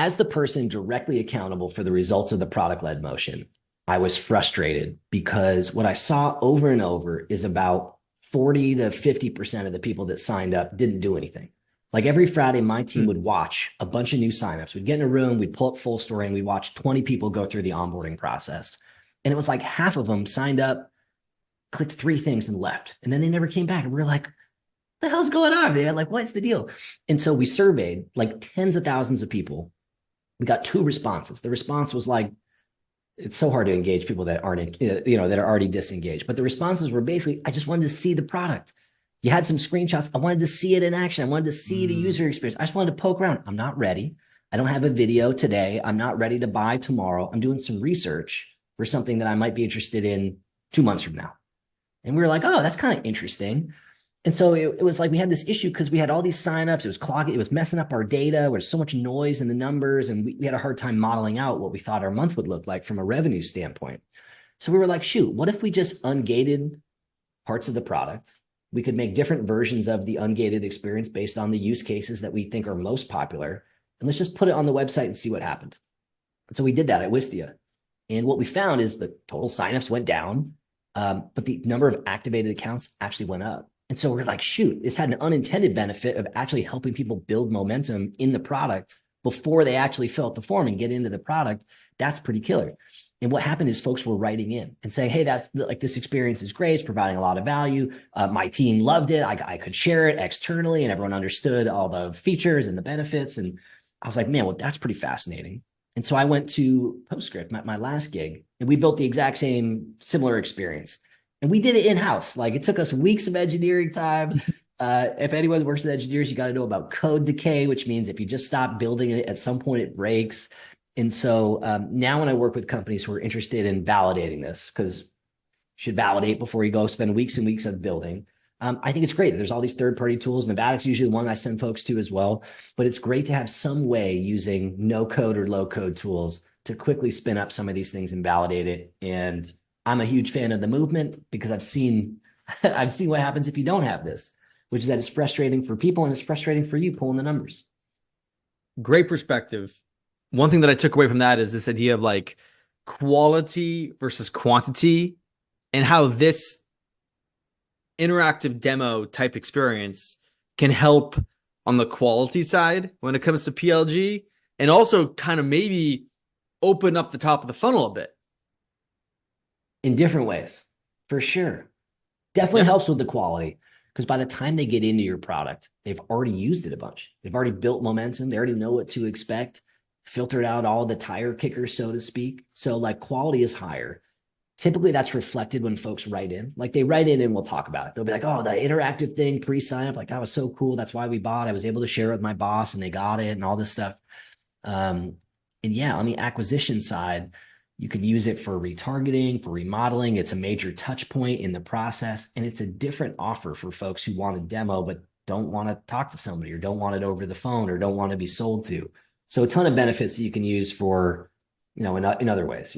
as the person directly accountable for the results of the product-led motion, I was frustrated because what I saw over and over is about 40 to 50% of the people that signed up didn't do anything. Like every Friday, my team would watch a bunch of new signups. We'd get in a room, we'd pull up Full Story, and we'd watch 20 people go through the onboarding process. And it was like half of them signed up, clicked 3 things and left. And then they never came back. And we were like, what the hell's going on, man? Like, what's the deal? And so we surveyed like tens of thousands of people. We got 2 responses. The response was like, it's so hard to engage people that aren't, that are already disengaged. But the responses were basically, I just wanted to see the product. You had some screenshots. I wanted to see it in action. I wanted to see the user experience. I just wanted to poke around. I'm not ready. I don't have a video today. I'm not ready to buy tomorrow. I'm doing some research for something that I might be interested in 2 months from now. And we were like, oh, that's kind of interesting. And so it was like we had this issue because we had all these signups. It was clogging. It was messing up our data. There was so much noise in the numbers. And we had a hard time modeling out what we thought our month would look like from a revenue standpoint. So we were like, shoot, what if we just ungated parts of the product? We could make different versions of the ungated experience based on the use cases that we think are most popular. And let's just put it on the website and see what happened. And so we did that at Wistia. And what we found is the total signups went down, but the number of activated accounts actually went up. And so we're like, shoot, this had an unintended benefit of actually helping people build momentum in the product before they actually fill out the form and get into the product. That's pretty killer. And what happened is folks were writing in and saying, hey, that's like, this experience is great. It's providing a lot of value. My team loved it. I could share it externally and everyone understood all the features and the benefits. And I was like, man, well, that's pretty fascinating. And so I went to Postscript, my last gig, and we built the exact same similar experience. And we did it in-house. Like it took us weeks of engineering time. If anyone works with engineers, you got to know about code decay, which means if you just stop building it, at some point it breaks. And so now when I work with companies who are interested in validating this, because you should validate before you go spend weeks and weeks of building, I think it's great. There's all these third-party tools. Nevadic's usually the one I send folks to as well. But it's great to have some way using no-code or low-code tools to quickly spin up some of these things and validate it. And I'm a huge fan of the movement because I've seen what happens if you don't have this, which is that it's frustrating for people and it's frustrating for you pulling the numbers. Great perspective. One thing that I took away from that is this idea of like quality versus quantity and how this interactive demo type experience can help on the quality side when it comes to PLG and also kind of maybe open up the top of the funnel a bit. In different ways, for sure. Definitely helps with the quality because by the time they get into your product, they've already used it a bunch. They've already built momentum. They already know what to expect, filtered out all the tire kickers, so to speak. So like quality is higher. Typically that's reflected when folks write in. Like they write in and we'll talk about it. They'll be like, oh, the interactive thing pre-sign up, like that was so cool. That's why we bought. I was able to share it with my boss and they got it and all this stuff. And yeah, on the acquisition side, you can use it for retargeting, for remodeling. It's a major touch point in the process. And it's a different offer for folks who want a demo, but don't want to talk to somebody or don't want it over the phone or don't want to be sold to. So a ton of benefits that you can use for, in other ways.